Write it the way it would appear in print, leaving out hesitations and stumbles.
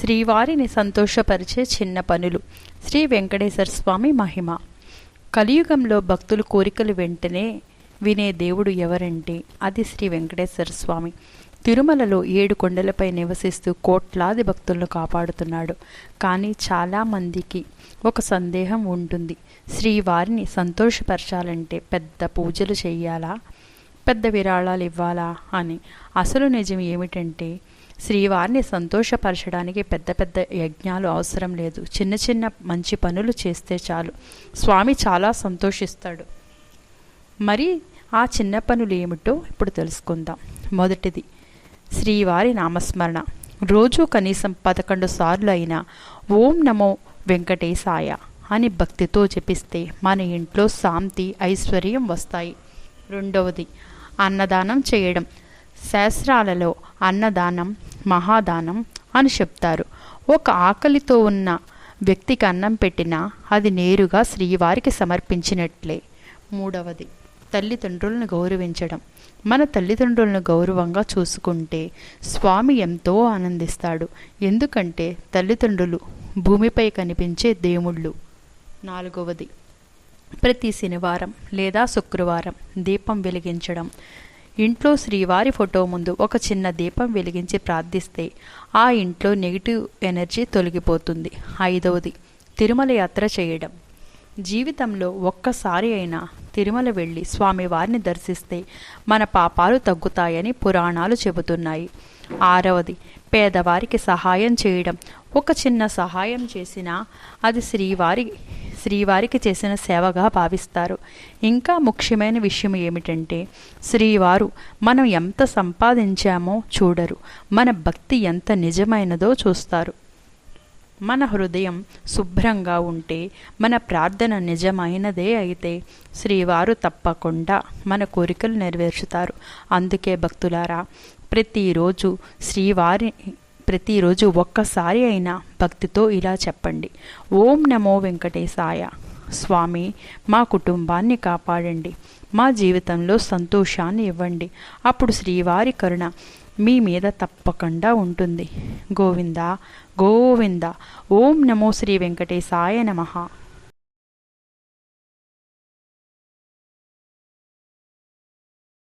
శ్రీవారిని సంతోషపరిచే చిన్న పనులు. శ్రీ వెంకటేశ్వర స్వామి మహిమ. కలియుగంలో భక్తులు కోరికలు వెంటనే వినే దేవుడు ఎవరంటే అది శ్రీ వెంకటేశ్వర స్వామి. తిరుమలలో 7 కొండలపై నివసిస్తూ కోట్లాది భక్తులను కాపాడుతున్నాడు. కానీ చాలామందికి ఒక సందేహం ఉంటుంది. శ్రీవారిని సంతోషపరచాలంటే పెద్ద పూజలు చేయాలా, పెద్ద విరాళాలు ఇవ్వాలా అని. అసలు నిజం ఏమిటంటే శ్రీవారిని సంతోషపరచడానికి పెద్ద పెద్ద యజ్ఞాలు అవసరం లేదు. చిన్న చిన్న మంచి పనులు చేస్తే చాలు, స్వామి చాలా సంతోషిస్తాడు. మరి ఆ చిన్న పనులు ఏమిటో ఇప్పుడు తెలుసుకుందాం. మొదటిది శ్రీవారి నామస్మరణ. రోజు కనీసం 11 సార్లు అయినా ఓం నమో వెంకటేశాయ అని భక్తితో జపిస్తే మన ఇంట్లో శాంతి ఐశ్వర్యం వస్తాయి. రెండవది అన్నదానం చేయడం. శాస్త్రాలలో అన్నదానం మహాదానం అని చెప్తారు. ఒక ఆకలితో ఉన్న వ్యక్తికి అన్నం పెట్టినా అది నేరుగా శ్రీవారికి సమర్పించినట్లే. మూడవది తల్లిదండ్రులను గౌరవించడం. మన తల్లిదండ్రులను గౌరవంగా చూసుకుంటే స్వామి ఎంతో ఆనందిస్తాడు. ఎందుకంటే తల్లిదండ్రులు భూమిపై కనిపించే దేవుళ్ళు. నాలుగవది ప్రతి శనివారం లేదా శుక్రవారం దీపం వెలిగించడం. ఇంట్లో శ్రీవారి ఫోటో ముందు ఒక చిన్న దీపం వెలిగించి ప్రార్థిస్తే ఆ ఇంట్లో నెగిటివ్ ఎనర్జీ తొలగిపోతుంది. ఐదవది తిరుమల యాత్ర చేయడం. జీవితంలో ఒక్కసారి అయినా తిరుమల వెళ్ళి స్వామివారిని దర్శిస్తే మన పాపాలు తగ్గుతాయని పురాణాలు చెబుతున్నాయి. ఆరవది పేదవారికి సహాయం చేయడం. ఒక చిన్న సహాయం చేసినా అది శ్రీవారికి చేసిన సేవగా భావిస్తారు. ఇంకా ముఖ్యమైన విషయం ఏమిటంటే శ్రీవారు మనం ఎంత సంపాదించామో చూడరు, మన భక్తి ఎంత నిజమైనదో చూస్తారు. మన హృదయం శుభ్రంగా ఉంటే, మన ప్రార్థన నిజమైనదే అయితే శ్రీవారు తప్పకుండా మన కోరికలు నెరవేర్చుతారు. అందుకే భక్తులారా, ప్రతిరోజు ఒక్కసారి అయినా భక్తితో ఇలా చెప్పండి: ఓం నమో వెంకటేశాయ. స్వామి, మా కుటుంబాన్ని కాపాడండి, మా జీవితంలో సంతోషాన్ని ఇవ్వండి. అప్పుడు శ్రీవారి కరుణ మీ మీద తప్పకుండా ఉంటుంది. గోవింద గోవింద. ఓం నమో శ్రీ వెంకటేశాయ నమః.